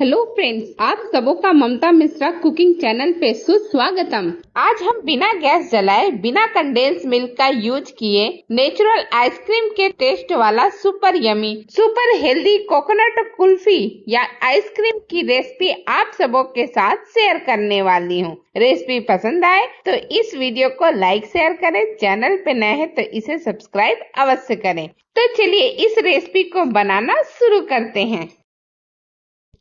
Hello friends, आप सबों का ममता मिश्रा कुकिंग चैनल पे सुस्वागतम। आज हम बिना गैस जलाए बिना कंडेंस मिल्क का यूज किए नेचुरल आइसक्रीम के टेस्ट वाला super yummy super healthy coconut kulfi या आइसक्रीम की रेसिपी आप सबों के साथ शेयर करने वाली हूँ। रेसिपी पसंद आए तो इस वीडियो को लाइक शेयर करें, चैनल पे नए हैं तो इसे सब्सक्राइब अवश्य करें। तो चलिए इस रेसिपी को बनाना शुरू करते हैं।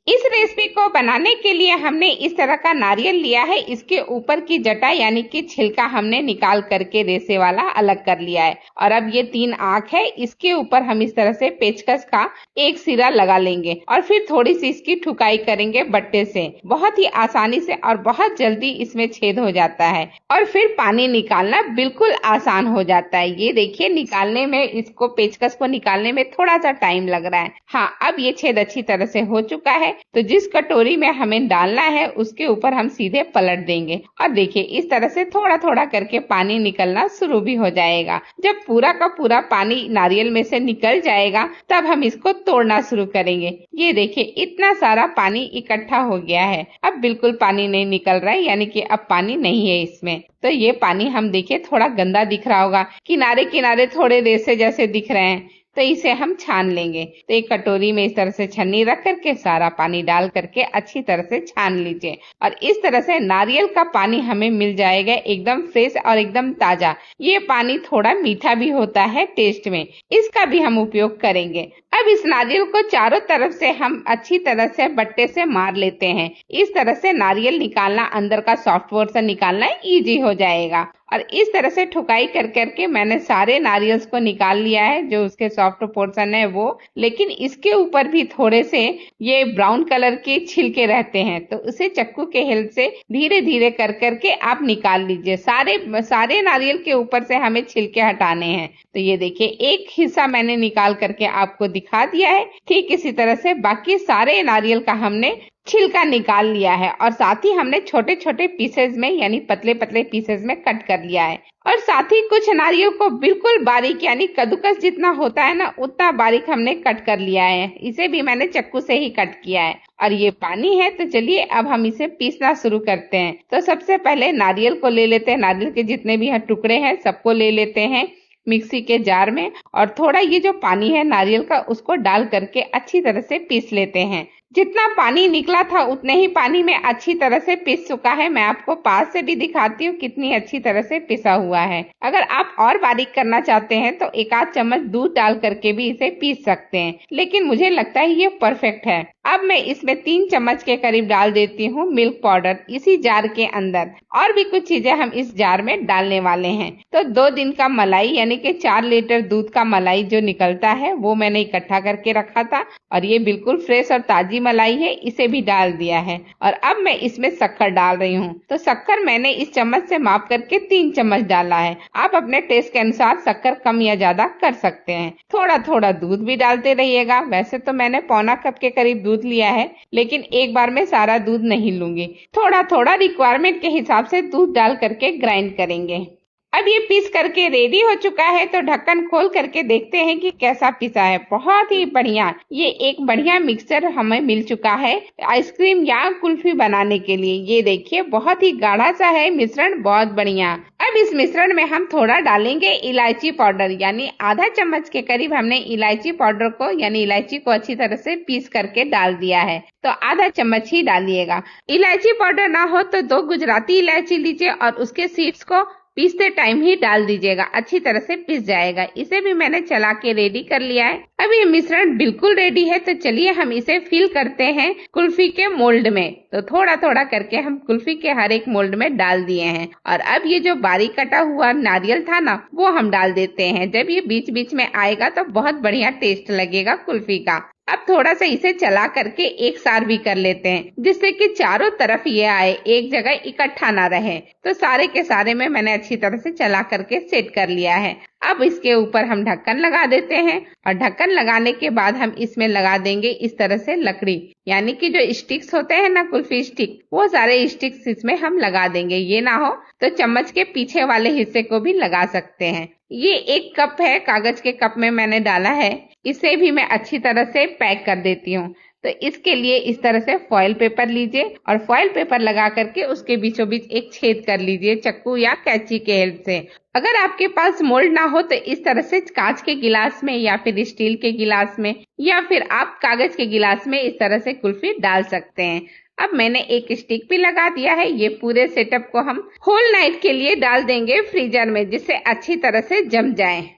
इस रेसिपी को बनाने के लिए हमने इस तरह का नारियल लिया है। इसके ऊपर की जटा यानी कि छिलका हमने निकाल करके रेसे वाला अलग कर लिया है। और अब ये 3 आंख है, इसके ऊपर हम इस तरह से पेचकस का एक सिरा लगा लेंगे और फिर थोड़ी सी इसकी ठुकाई करेंगे बट्टे से। बहुत ही आसानी से और बहुत जल्दी इसमें छेद हो जाता है और फिर पानी निकालना बिल्कुल आसान हो जाता है। ये देखिए, निकालने में इसको पेचकस को निकालने में थोड़ा सा टाइम लग रहा है। हाँ, अब ये छेद अच्छी तरह से हो चुका है। तो जिस कटोरी में हमें डालना है उसके ऊपर हम सीधे पलट देंगे और देखिए इस तरह से थोड़ा थोड़ा करके पानी निकलना शुरू भी हो जाएगा। जब पूरा का पूरा पानी नारियल में से निकल जाएगा तब हम इसको तोड़ना शुरू करेंगे। ये देखिए इतना सारा पानी इकट्ठा हो गया है। अब बिल्कुल पानी नहीं निकल रहा है, यानी कि अब पानी नहीं है इसमें। तो ये पानी हम देखिए थोड़ा गंदा दिख रहा होगा, किनारे किनारे थोड़े रेसे जैसे दिख रहे हैं, तो इसे हम छान लेंगे। तो एक कटोरी में इस तरह से छन्नी रख करके सारा पानी डाल करके अच्छी तरह से छान लीजिए और इस तरह से नारियल का पानी हमें मिल जाएगा एकदम फ्रेश और एकदम ताजा। ये पानी थोड़ा मीठा भी होता है टेस्ट में, इसका भी हम उपयोग करेंगे। अब इस नारियल को चारों तरफ से हम अच्छी तरह से बट्टे से मार लेते हैं। इस तरह से नारियल निकालना, अंदर का सॉफ्ट पोर्शन निकालना इजी हो जाएगा। और इस तरह से ठुकाई कर करके मैंने सारे नारियल्स को निकाल लिया है, जो उसके सॉफ्ट पोर्शन है वो। लेकिन इसके ऊपर भी थोड़े से ये ब्राउन कलर के छिलके रहते हैं, तो उसे चक्कू के हेल्प से धीरे धीरे कर करके आप निकाल लीजिए। सारे नारियल के ऊपर से हमें छिलके हटाने हैं। तो ये देखिए एक हिस्सा मैंने निकाल करके आपको दिखा दिया है। ठीक इसी तरह से बाकी सारे नारियल का हमने छिलका निकाल लिया है और साथ ही हमने छोटे छोटे पीसेज में यानी पतले पतले पीसेज में कट कर लिया है। और साथ ही कुछ नारियल को बिल्कुल बारीक यानी कद्दूकस जितना होता है ना, उतना बारीक हमने कट कर लिया है। इसे भी मैंने चक्कू से ही कट किया है। और ये पानी है, तो चलिए अब हम इसे पीसना शुरू करते हैं। तो सबसे पहले नारियल को ले लेते हैं, नारियल के जितने भी टुकड़े हैं सबको ले लेते हैं मिक्सी के जार में और थोड़ा ये जो पानी है नारियल का उसको डाल करके अच्छी तरह से पीस लेते हैं। जितना पानी निकला था उतने ही पानी में अच्छी तरह से पिस चुका है। मैं आपको पास से भी दिखाती हूँ कितनी अच्छी तरह से पिसा हुआ है। अगर आप और बारीक करना चाहते हैं तो 1 आध चम्मच दूध डाल करके भी इसे पीस सकते हैं, लेकिन मुझे लगता है ये परफेक्ट है। अब मैं इसमें 3 चम्मच के करीब डाल देती हूँ मिल्क पाउडर इसी जार के अंदर। और भी कुछ चीजें हम इस जार में डालने वाले हैं। तो 2 दिन का मलाई यानी कि 4 लीटर दूध का मलाई जो निकलता है वो मैंने इकट्ठा करके रखा था और ये बिल्कुल फ्रेश और ताजी मलाई है, इसे भी डाल दिया है। और अब मैं इसमें शक्कर डाल रही हूँ। तो शक्कर मैंने इस चम्मच से माप करके 3 चम्मच डाला है। आप अपने टेस्ट के अनुसार शक्कर कम या ज्यादा कर सकते हैं। थोड़ा थोड़ा दूध भी डालते रहिएगा। वैसे तो मैंने पौना कप के करीब दूध लिया है, लेकिन एक बार में सारा दूध नहीं लूंगी। थोड़ा थोड़ा रिक्वायरमेंट के हिसाब से दूध डाल करके ग्राइंड करेंगे। अब ये पीस करके रेडी हो चुका है, तो ढक्कन खोल करके देखते हैं कि कैसा पिसा है। बहुत ही बढ़िया, ये एक बढ़िया मिक्सचर हमें मिल चुका है आइसक्रीम या कुल्फी बनाने के लिए। ये देखिए बहुत ही गाढ़ा सा है मिश्रण, बहुत बढ़िया। अब इस मिश्रण में हम थोड़ा डालेंगे इलायची पाउडर, यानी आधा चम्मच के करीब हमने इलायची पाउडर को यानी इलायची को अच्छी तरह से पीस करके डाल दिया है। तो आधा चम्मच ही डालिएगा। इलायची पाउडर ना हो तो 2 गुजराती इलायची लीजिए और उसके सीड्स को पीसते टाइम ही डाल दीजिएगा, अच्छी तरह से पिस जाएगा। इसे भी मैंने चला के रेडी कर लिया है। अब ये मिश्रण बिल्कुल रेडी है, तो चलिए हम इसे फिल करते हैं कुल्फी के मोल्ड में। तो थोड़ा थोड़ा करके हम कुल्फी के हर एक मोल्ड में डाल दिए हैं। और अब ये जो बारीक कटा हुआ नारियल था ना, वो हम डाल देते हैं। जब ये बीच बीच में आएगा तो बहुत बढ़िया टेस्ट लगेगा कुल्फी का। अब थोड़ा सा इसे चला करके एक सार भी कर लेते हैं, जिससे कि चारों तरफ ये आए, एक जगह इकट्ठा ना रहे। तो सारे के सारे में मैंने अच्छी तरह से चला करके सेट कर लिया है। अब इसके ऊपर हम ढक्कन लगा देते हैं और ढक्कन लगाने के बाद हम इसमें लगा देंगे इस तरह से लकड़ी, यानी कि जो स्टिक्स होते हैं ना कुल्फी स्टिक, वो सारे स्टिक्स इसमें हम लगा देंगे। ये ना हो तो चम्मच के पीछे वाले हिस्से को भी लगा सकते हैं। ये 1 कप है, कागज के कप में मैंने डाला है। इसे भी मैं अच्छी तरह से पैक कर देती हूँ। तो इसके लिए इस तरह से फॉइल पेपर लीजिए और फॉइल पेपर लगा करके उसके बीचों बीच एक छेद कर लीजिए चाकू या कैंची के हेल्प से। अगर आपके पास मोल्ड ना हो तो इस तरह से कांच के गिलास में या फिर स्टील के गिलास में या फिर आप कागज के गिलास में इस तरह से कुल्फी डाल सकते हैं। अब मैंने एक स्टिक भी लगा दिया है। ये पूरे सेटअप को हम होल नाइट के लिए डाल देंगे फ्रीजर में, जिससे अच्छी तरह से जम जाए।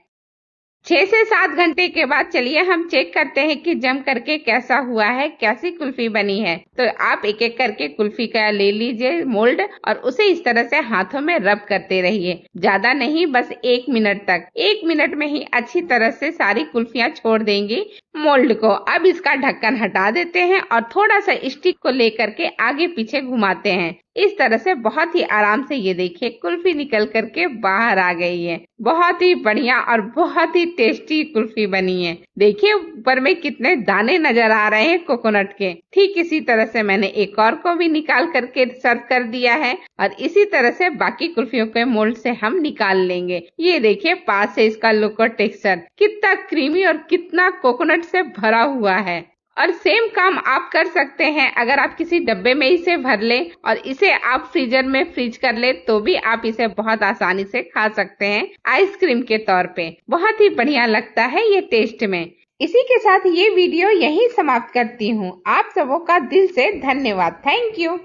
6 से 7 घंटे के बाद चलिए हम चेक करते हैं कि जम करके कैसा हुआ है, कैसी कुल्फी बनी है। तो आप एक एक करके कुल्फी का ले लीजिए मोल्ड और उसे इस तरह से हाथों में रब करते रहिए, ज्यादा नहीं, बस 1 मिनट तक। 1 मिनट में ही अच्छी तरह से सारी कुल्फियां छोड़ देंगी मोल्ड को। अब इसका ढक्कन हटा देते हैं और थोड़ा सा स्टिक को लेकर के आगे पीछे घुमाते हैं। इस तरह से बहुत ही आराम से ये देखिए कुल्फी निकल करके बाहर आ गई है। बहुत ही बढ़िया और बहुत ही टेस्टी कुल्फी बनी है। देखिए ऊपर में कितने दाने नजर आ रहे हैं कोकोनट के। ठीक इसी तरह से मैंने एक और को भी निकाल करके सर्व कर दिया है और इसी तरह से बाकी कुल्फियों के मोल्ड से हम निकाल लेंगे। ये देखिए पास से इसका लुक और टेक्सचर कितना क्रीमी और कितना कोकोनट से भरा हुआ है। और सेम काम आप कर सकते हैं। अगर आप किसी डब्बे में इसे भर ले और इसे आप फ्रीजर में फ्रीज कर ले तो भी आप इसे बहुत आसानी से खा सकते हैं आइसक्रीम के तौर पे। बहुत ही बढ़िया लगता है ये टेस्ट में। इसी के साथ ये वीडियो यही समाप्त करती हूँ। आप सबों का दिल से धन्यवाद। Thank you.